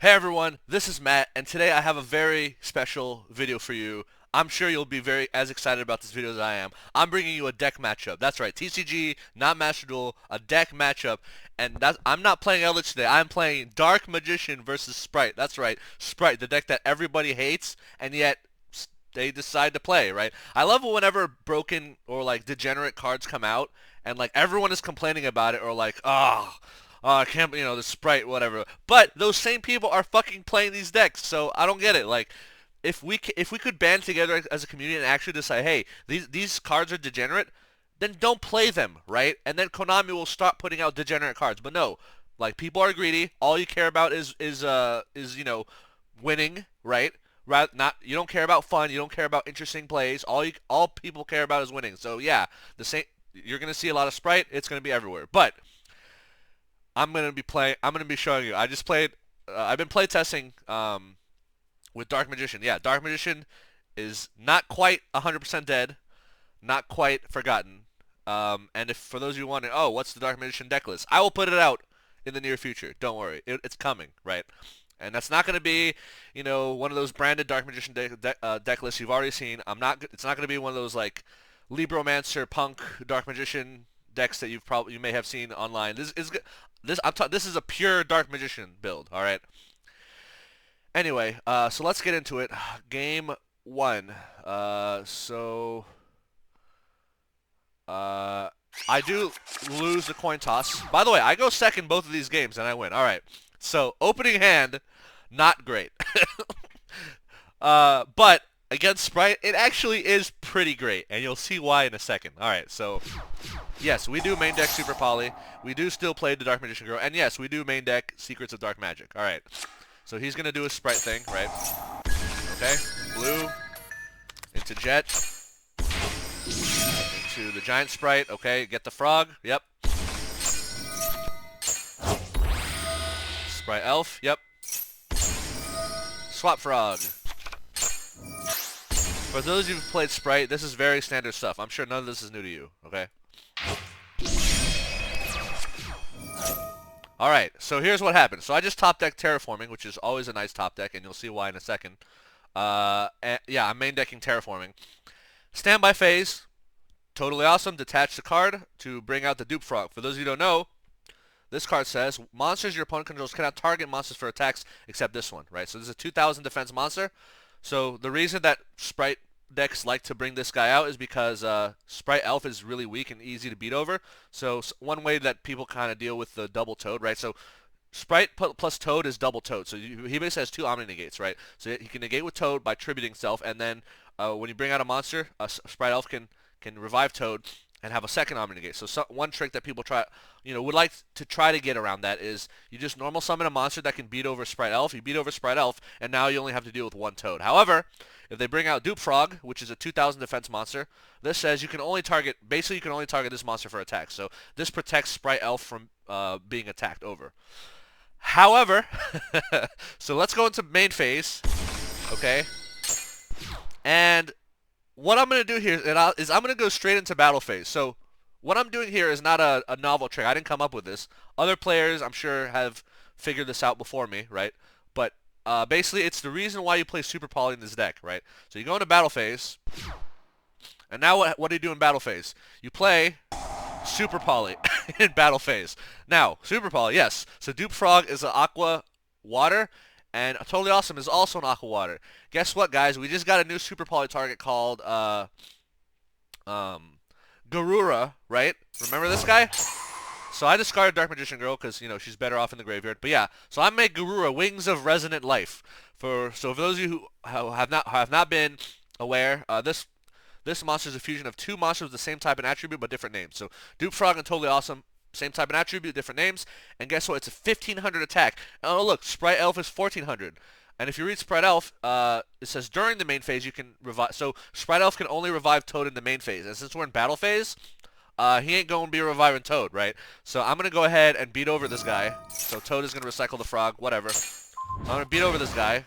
Hey everyone, this is Matt, and today I have a very special video for you. I'm sure you'll be very as excited about this video as I am. I'm bringing you a deck matchup. That's right, TCG, not Master Duel, a deck matchup. And I'm not playing LULZ today. I'm playing Dark Magician versus Spright. That's right, Spright, the deck that everybody hates, and yet they decide to play, right? I love it whenever broken or like degenerate cards come out, and like everyone is complaining about it, or like, I can't, the Spright, whatever. But those same people are fucking playing these decks, so I don't get it. Like, if we could band together as a community and actually decide, hey, these cards are degenerate, then don't play them, right? And then Konami will start putting out degenerate cards. But no, like people are greedy. All you care about is winning, right? Not you don't care about fun. You don't care about interesting plays. All people care about is winning. So yeah, the same. You're gonna see a lot of Spright. It's gonna be everywhere. But I'm gonna be playing. I'm gonna be showing you. I just played. I've been play testing with Dark Magician. Yeah, Dark Magician is not quite 100% dead, not quite forgotten. And if for those of you wondering, oh, what's the Dark Magician deck list? I will put it out in the near future. Don't worry, it's coming, right? And that's not going to be, one of those branded Dark Magician deck lists you've already seen. It's not going to be one of those like LIBROMANCER Punk Dark Magician decks that you may have seen online. This is a pure Dark Magician build. All right. Anyway, so let's get into it. Game one. I do lose the coin toss. By the way, I go second both of these games and I win. All right. So opening hand, not great. But against Spright, it actually is pretty great, and you'll see why in a second. All right. So yes, we do main deck Super Poly. We do still play the Dark Magician Girl, and yes, we do main deck Secrets of Dark Magic. All right. So he's gonna do a Spright thing, right? Okay. Blue into Jet. To the giant Spright. Okay, get the frog. Yep. Spright elf. Yep. Swap frog. For those of you who've played Spright, this is very standard stuff. I'm sure none of this is new to you. Okay. Alright, so here's what happened. So I just top deck Terraforming, which is always a nice top deck, and you'll see why in a second. Yeah, I'm main decking Terraforming. Standby phase. Totally awesome. Detach the card to bring out the Dupe Frog. For those of you who don't know, this card says, monsters your opponent controls cannot target monsters for attacks except this one, right? So this is a 2,000 defense monster. So the reason that Spright decks like to bring this guy out is because Spright Elf is really weak and easy to beat over. So one way that people kind of deal with the double Toad, right? So Spright plus Toad is double Toad. So he basically has two Omni Negates, right? So he can negate with Toad by tributing self, and then when you bring out a monster, Spright Elf can revive Toad and have a second Omni Negate. So one trick that people would like to try to get around that is you just normal summon a monster that can beat over Spright Elf. You beat over Spright Elf, and now you only have to deal with one Toad. However, if they bring out Dupe Frog, which is a 2,000 defense monster, this says you can only target this monster for attack. So this protects Spright Elf from being attacked over. However, so let's go into main phase, okay? And what I'm going to do here is I'm going to go straight into battle phase. So what I'm doing here is not a novel trick. I didn't come up with this. Other players, I'm sure, have figured this out before me, right? But basically, it's the reason why you play Super Poly in this deck, right? So you go into battle phase, and now what do you do in battle phase? You play Super Poly in battle phase. Now, Super Poly, yes. So Dupe Frog is an Aqua Water, and Totally Awesome is also an Aqua Water. Guess what, guys? We just got a new Super Poly target called Garura, right? Remember this guy? So I discarded Dark Magician Girl because she's better off in the graveyard. But yeah, so I made Garura Wings of Resonant Life. For those of you who have not been aware, this monster is a fusion of two monsters with the same type and attribute but different names. So Dupe Frog and Totally Awesome, same type and attribute, different names. And guess what? It's a 1,500 attack. Oh look, Spright Elf is 1,400. And if you read Spright Elf, it says during the main phase you can revive. So Spright Elf can only revive Toad in the main phase. And since we're in battle phase, he ain't going to be reviving Toad, right? So I'm going to go ahead and beat over this guy. So Toad is going to recycle the frog, whatever. I'm going to beat over this guy.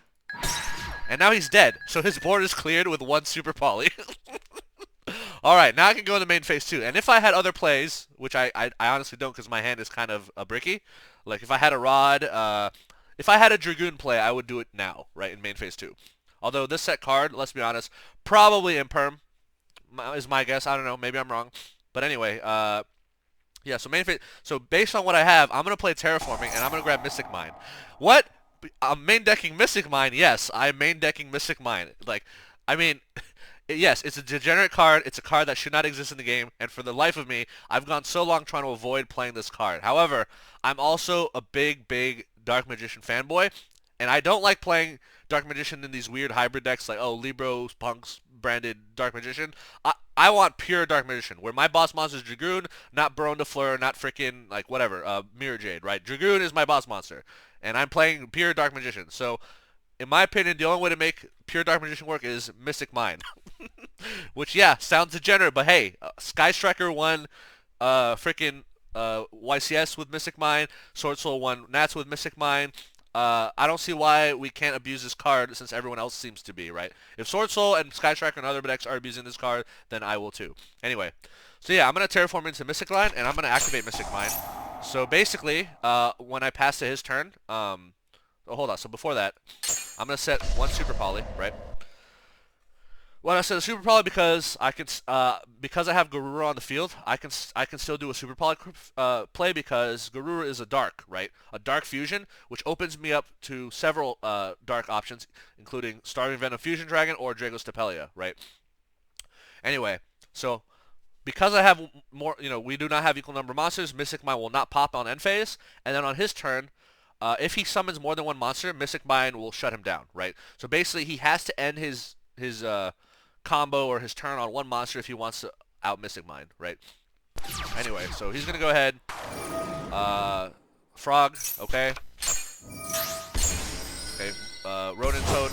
And now he's dead. So his board is cleared with one Super Poly. Alright, now I can go into main phase 2. And if I had other plays, which I honestly don't because my hand is kind of bricky. Like if I had a Rod, if I had a Dragoon play, I would do it now, right, in main phase 2. Although this set card, let's be honest, probably Imperm is my guess. I don't know, maybe I'm wrong. But anyway, yeah, so main phase, so based on what I have, I'm going to play Terraforming, and I'm going to grab Mystic Mine. What? I'm main decking Mystic Mine? Yes, I'm main decking Mystic Mine. Like, I mean, yes, it's a degenerate card. It's a card that should not exist in the game, and for the life of me, I've gone so long trying to avoid playing this card. However, I'm also a big, big Dark Magician fanboy, and I don't like playing Dark Magician in these weird hybrid decks like, oh, Libro, Punks, branded Dark Magician. I want pure Dark Magician, where my boss monster is Dragoon, not Baron de Fleur, not freaking, like, whatever, Mirror Jade, right? Dragoon is my boss monster, and I'm playing pure Dark Magician. So, in my opinion, the only way to make pure Dark Magician work is Mystic Mine. Which, yeah, sounds degenerate, but hey, Sky Striker won freaking YCS with Mystic Mine, Sword Soul won Nats with Mystic Mine. I don't see why we can't abuse this card since everyone else seems to be, right? If Sword Soul and Sky Striker and other decks are abusing this card, then I will too. Anyway, so yeah, I'm going to Terraform into Mystic Line, and I'm going to activate Mystic Mine. So basically, when I pass to his turn, oh, hold on, so before that, I'm going to set one Super Poly, right? Well, I said a Super Poly because I can, because I have Garura on the field, I can still do a Super Poly play because Garura is a dark, right? A dark fusion, which opens me up to several dark options, including Starving Venom Fusion Dragon or Dragostapelia, right? Anyway, so because I have more, we do not have equal number of monsters, Mystic Mine will not pop on end phase, and then on his turn, if he summons more than one monster, Mystic Mine will shut him down, right? So basically, he has to end his combo or his turn on one monster if he wants to out Mystic Mine, right? Anyway, so he's gonna go ahead. Frog, okay. Okay, Rodent Toad.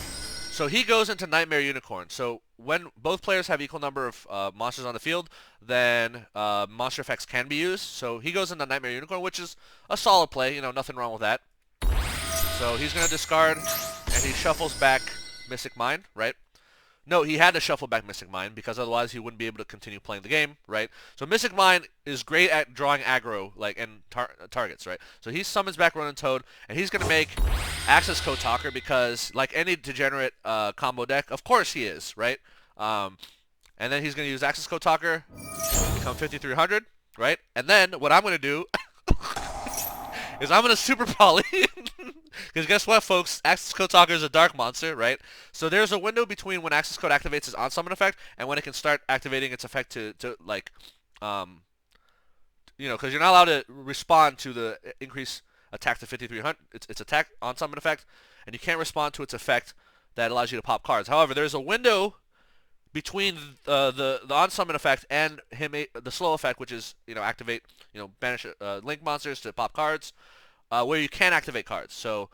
So he goes into Nightmare Unicorn. So when both players have equal number of monsters on the field, then monster effects can be used. So he goes into Nightmare Unicorn, which is a solid play, nothing wrong with that. So he's gonna discard, and he shuffles back Mystic Mine, right? No, he had to shuffle back Mystic Mine because otherwise he wouldn't be able to continue playing the game, right? So Mystic Mine is great at drawing aggro, and targets, right? So he summons back Ronin Toad, and he's going to make Access Code Talker because, like any degenerate combo deck, of course he is, right? And then he's going to use Access Code Talker, become 5300, right? And then what I'm going to do is I'm going to Super Poly. Because guess what, folks? Access Code Talker is a dark monster, right? So there's a window between when Access Code activates its on-summon effect and when it can start activating its effect to like, because you're not allowed to respond to the increase attack to 5300, its attack on-summon effect, and you can't respond to its effect that allows you to pop cards. However, there's a window between the on-summon effect and the slow effect, which is, activate, banish link monsters to pop cards. Where you can activate cards. So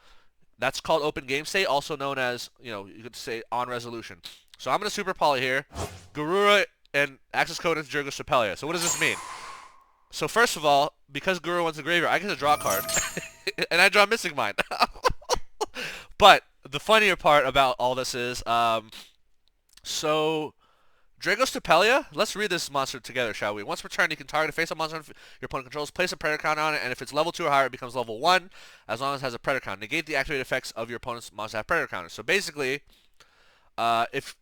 that's called open game state, also known as, you could say on resolution. So I'm going to Super Poly here. Garura and Access Code into Dragostapelia. So what does this mean? So first of all, because Garura wants the graveyard, I get to draw a card. And I draw Mystic Mine. But the funnier part about all this is, so Dragostapelia, let's read this monster together, shall we? Once per turn, you can target a face-up monster your opponent controls, place a Predator counter on it, and if it's level 2 or higher, it becomes level 1, as long as it has a Predator counter. Negate the activated effects of your opponent's monster have Predator counters. So basically, if,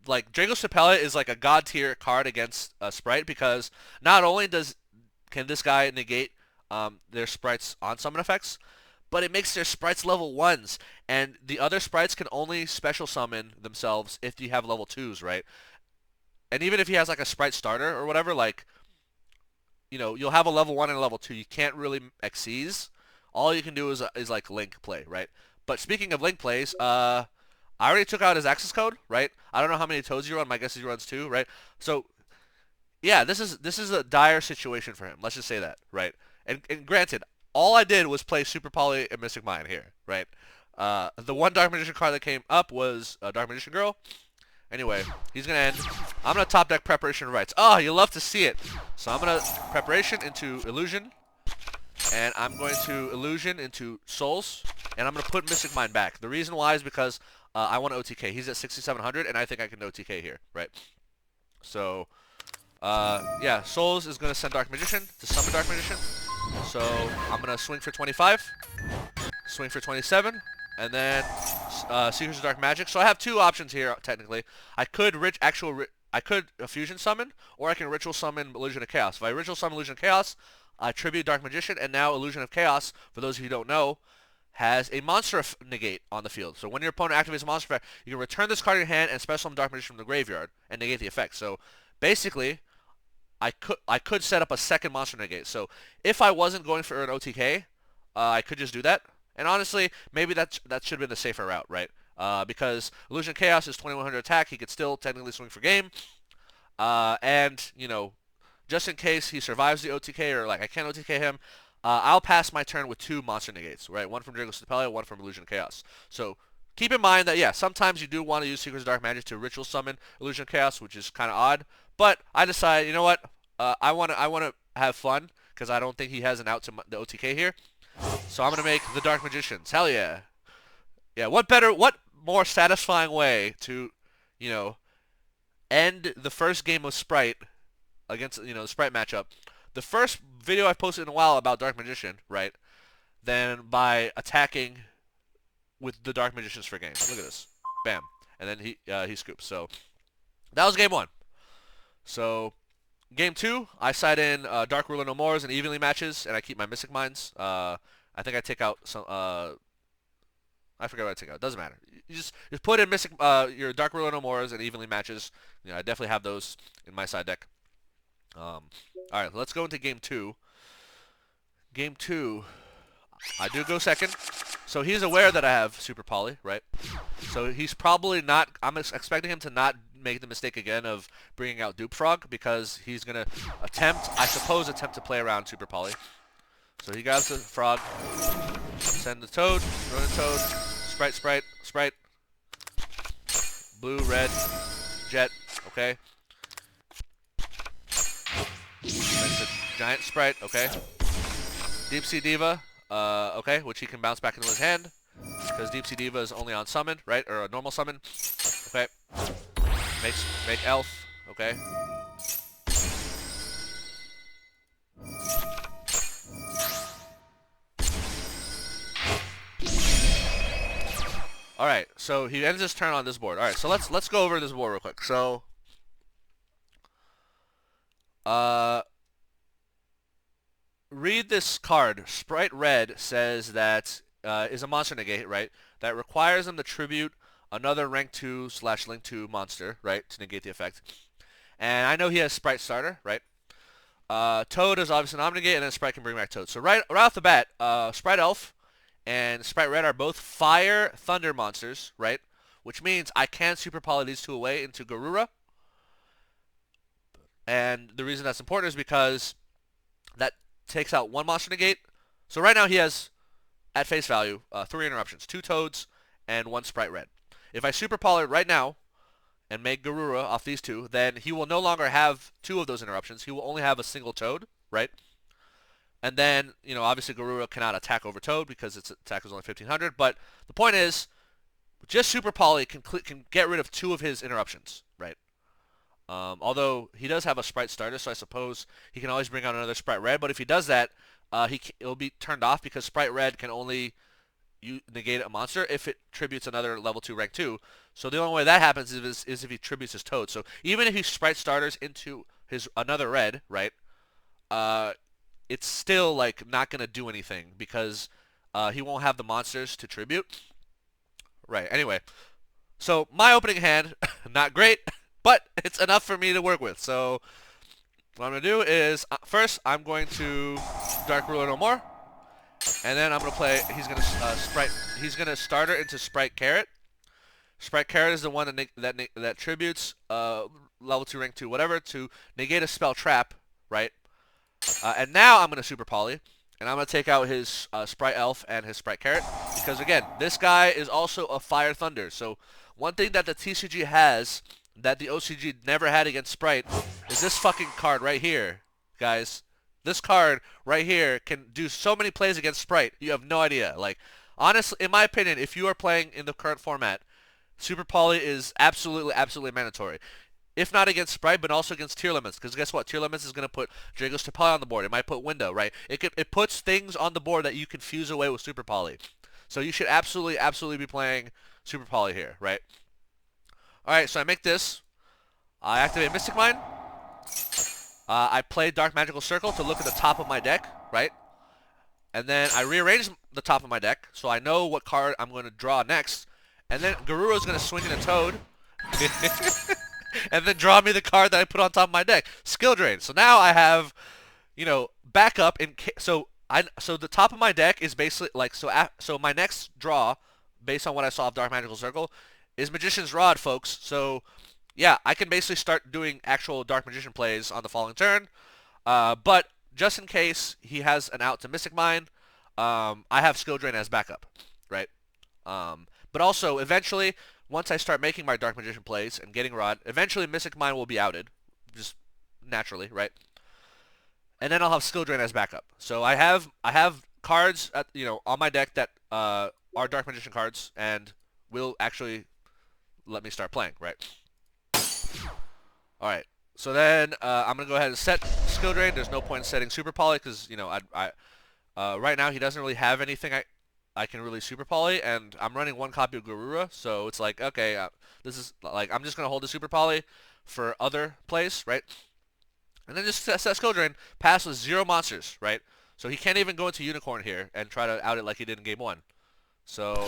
like, Dragostapelia is like a god-tier card against Spright, because not only can this guy negate their Sprite's on-summon effects, but it makes their Sprites level 1s, and the other Sprites can only special summon themselves if you have level 2s, right? And even if he has like a Sprite starter or whatever, like, you'll have a level 1 and a level 2. You can't really Xyz. All you can do is like Link play, right? But speaking of Link plays, I already took out his access code, right? I don't know how many Toads you run. My guess is he runs 2, right? So, yeah, this is a dire situation for him. Let's just say that, right? And granted, all I did was play Super Poly and Mystic Mine here, right? The one Dark Magician card that came up was Dark Magician Girl. Anyway, he's going to end. I'm going to top deck Preparation Rites. Oh, you love to see it. So I'm going to Preparation into Illusion. And I'm going to Illusion into Souls. And I'm going to put Mystic Mine back. The reason why is because I want to OTK. He's at 6,700, and I think I can OTK here, right? So, yeah, Souls is going to send Dark Magician to summon Dark Magician. So I'm going to swing for 25. swing for 27, and then Secrets of Dark Magic. So I have two options here, technically. I could fusion summon, or I can ritual summon Illusion of Chaos. If I ritual summon Illusion of Chaos, I tribute Dark Magician, and now Illusion of Chaos, for those of you who don't know, has a monster negate on the field. So when your opponent activates a monster effect, you can return this card to your hand and special summon Dark Magician from the graveyard and negate the effect. So basically, I could set up a second monster negate. So if I wasn't going for an OTK, I could just do that. And honestly, maybe that should have been the safer route, right? Because Illusion of Chaos is 2100 attack. He could still technically swing for game. And, you know, just in case he survives the OTK or, like, I can't OTK him, I'll pass my turn with two monster negates, right? One from DRAGOSTAP, one from Illusion of Chaos. So keep in mind that, yeah, sometimes you do want to use Secrets of Dark Magic to ritual summon Illusion of Chaos, which is kind of odd. But I decided, you know what? I want to have fun because I don't think he has an out to the OTK here. So I'm going to make the Dark Magicians. Hell yeah. Yeah, what more satisfying way to, you know, end the first game of Spright against, you know, the Spright matchup. The first video I've posted in a while about Dark Magician, right, than by attacking with the Dark Magicians for game. Look at this. Bam. And then he scoops. So that was game one. So game two, I side in Dark Ruler No Mores and Evenly matches, and I keep my Mystic Mines. I think I take out some... I forget what I take out. Doesn't matter. You just put in Mystic, your Dark Ruler No Mores and Evenly matches. You know, I definitely have those in my side deck. Alright, let's go into game two. Game two, I do go second. So he's aware that I have Super Poly, right? So he's probably not... I'm expecting him to not make the mistake again of bringing out Dupe Frog, because he's going to attempt to play around Super Poly. So he grabs the Frog, send the Toad, throw the Toad, Spright, blue, red, Jet, okay? That's a giant Spright, okay? Deep Sea Diva, okay, which he can bounce back into his hand, because Deep Sea Diva is only on summon, right, or a normal summon, okay? Make Elf, okay? All right, so he ends his turn on this board. All right, so let's go over this board real quick. So, read this card. Spright Red says that is a monster negate, right? That requires him to tribute another rank 2/link 2 monster, right, to negate the effect. And I know he has Spright Starter, right? Toad is obviously an Omnigate, and then Spright can bring back Toad. So right off the bat, Spright Elf and Spright Red are both Fire Thunder monsters, right? Which means I can Super Poly these two away into Garura. And the reason that's important is because that takes out one monster negate. So right now he has, at face value, 3 interruptions. 2 Toads and 1 Spright Red. If I Super Poly right now and make Garura off these two, then he will no longer have 2 of those interruptions. He will only have a single Toad, right? And then, you know, obviously Garura cannot attack over Toad because its attack is only 1500. But the point is, just Super Poly can get rid of 2 of his interruptions, right? Although he does have a Spright Starter, so I suppose he can always bring out another Spright Red. But if he does that, it'll be turned off because Spright Red can only negate a monster if it tributes another level 2 rank 2. So the only way that happens is if he tributes his Toad. So even if he Spright Starters into his another red, right? It's still like not gonna do anything because he won't have the monsters to tribute. Right. Anyway, so my opening hand, not great, but it's enough for me to work with. So what I'm gonna do is first I'm going to Dark Ruler No More, and then I'm gonna play. He's gonna starter into Spright Carrot. Spright Carrot is the one that tributes level 2 rank 2 whatever to negate a spell trap, right? And now I'm going to Super Poly, and I'm going to take out his Spright Elf and his Spright Carrot, because again, this guy is also a Fire Thunder. So one thing that the TCG has that the OCG never had against Spright is this fucking card right here, guys. This card right here can do so many plays against Spright, you have no idea. Like, honestly, in my opinion, if you are playing in the current format, Super Poly is absolutely mandatory. If not against Spright, but also against Tier Limits. Because guess what? Tier Limits is going to put DRAGOSTAP on the board. It might put Window, right? It puts things on the board that you can fuse away with Super Poly. So you should absolutely be playing Super Poly here, right? Alright, so I make this. I activate Mystic Mine. I play Dark Magical Circle to look at the top of my deck, right? And then I rearrange the top of my deck so I know what card I'm going to draw next. And then Garuru's going to swing in a Toad. And then draw me the card that I put on top of my deck. Skill Drain. So now I have, backup in so the top of my deck is basically like so my next draw based on what I saw of Dark Magical Circle is Magician's Rod, folks. So yeah, I can basically start doing actual Dark Magician plays on the following turn. But just in case he has an out to Mystic Mine, I have Skill Drain as backup, right? But also, eventually, once I start making my Dark Magician plays and getting Rod, eventually Mystic Mine will be outed, just naturally, right? And then I'll have Skill Drain as backup. So I have cards on my deck that are Dark Magician cards and will actually let me start playing, right? All right. So then I'm gonna go ahead and set Skill Drain. There's no point in setting Super Poly because right now he doesn't really have anything I can really Super Poly, and I'm running one copy of Garura, so it's like, okay, this is like I'm just gonna hold the Super Poly for other plays, right? And then just set Skill Drain, pass with 0 monsters, right? So he can't even go into Unicorn here and try to out it like he did in Game 1. So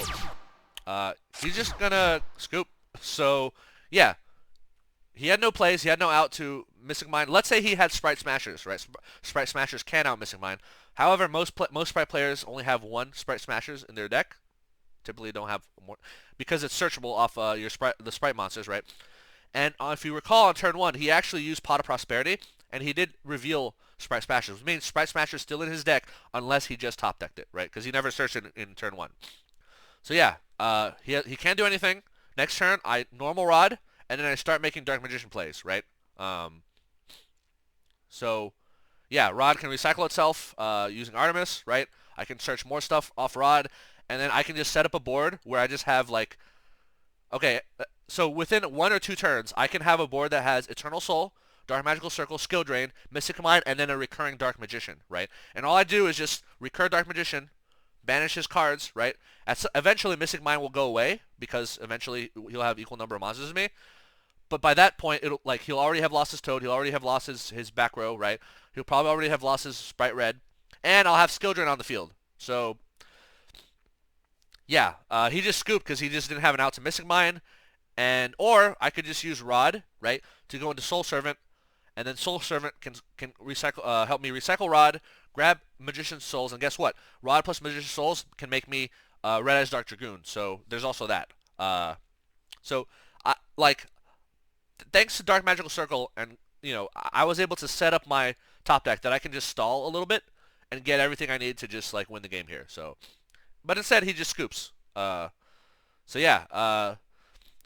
he's just gonna scoop. So yeah, he had no plays, he had no out to Mystic Mine. Let's say he had Spright Smashers, right? Spright Smashers can out Mystic Mine. However, most Spright players only have 1 Spright Smashers in their deck. Typically don't have more because it's searchable off the Spright monsters, right? And if you recall on turn 1, he actually used Pot of Prosperity, and he did reveal Spright Smashers, which means Spright Smashers still in his deck unless he just top decked it, right? Because he never searched it in turn 1. So yeah, he can't do anything. Next turn, I normal Rod, and then I start making Dark Magician plays, right? So yeah, Rod can recycle itself using Artemis, right? I can search more stuff off Rod, and then I can just set up a board where I just have like, okay, so within 1 or 2 turns, I can have a board that has Eternal Soul, Dark Magical Circle, Skill Drain, Mystic Mine, and then a recurring Dark Magician, right? And all I do is just recur Dark Magician, banish his cards, right? Eventually, Mystic Mine will go away because eventually he'll have equal number of monsters as me. But by that point, he'll already have lost his Toad, he'll already have lost his back row, right? He'll probably already have lost his Spright Red, and I'll have Skill Drain on the field. So yeah, he just scooped because he just didn't have an out to Mystic Mine, or I could just use Rod, right, to go into Soul Servant, and then Soul Servant can recycle, help me recycle Rod, grab Magician's Souls, and guess what? Rod plus Magician's Souls can make me Red Eyes Dark Dragoon. So there's also that. Thanks to Dark Magical Circle, and I was able to set up my top deck that I can just stall a little bit and get everything I need to just like win the game here. So, but instead he just scoops. So yeah,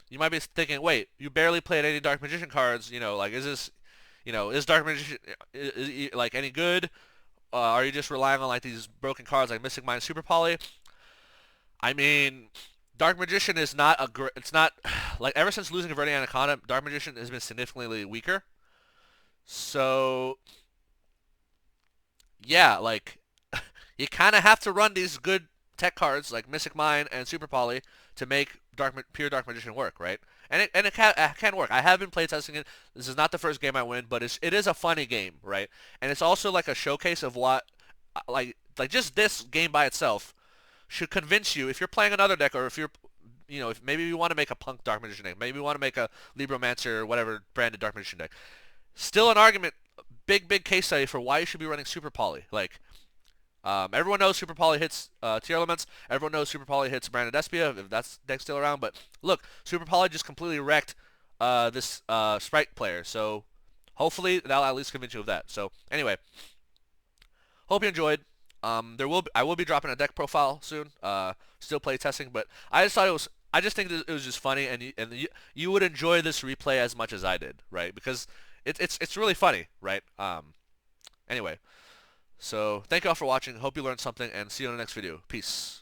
you might be thinking, wait, you barely played any Dark Magician cards. Like is this, is Dark Magician like any good? Are you just relying on like these broken cards like Mystic Mine, Super Poly? I mean, Dark Magician is not it's not like ever since losing Verde Anaconda, Dark Magician has been significantly weaker. So yeah, like you kind of have to run these good tech cards like Mystic Mine and Super Poly to make pure Dark Magician work, right? And it can work. I have been playtesting it. This is not the first game I win, but it is a funny game, right? And it's also like a showcase of what like just this game by itself should convince you if you're playing another deck, or if you're if maybe you want to make a Punk Dark Magician deck, maybe you want to make a Libromancer or whatever branded Dark Magician deck. Still an argument, big case study for why you should be running Super Poly. Like everyone knows Super Poly hits Tier Elements. Everyone knows Super Poly hits Branded Despia, if that's deck still around. But look, Super Poly just completely wrecked this Spright player. So hopefully that'll at least convince you of that. So anyway, hope you enjoyed. I will be dropping a deck profile soon. Still play testing, but I just think it was just funny, and you would enjoy this replay as much as I did, right? Because it's really funny, right? Anyway, so thank you all for watching. Hope you learned something, and see you in the next video. Peace.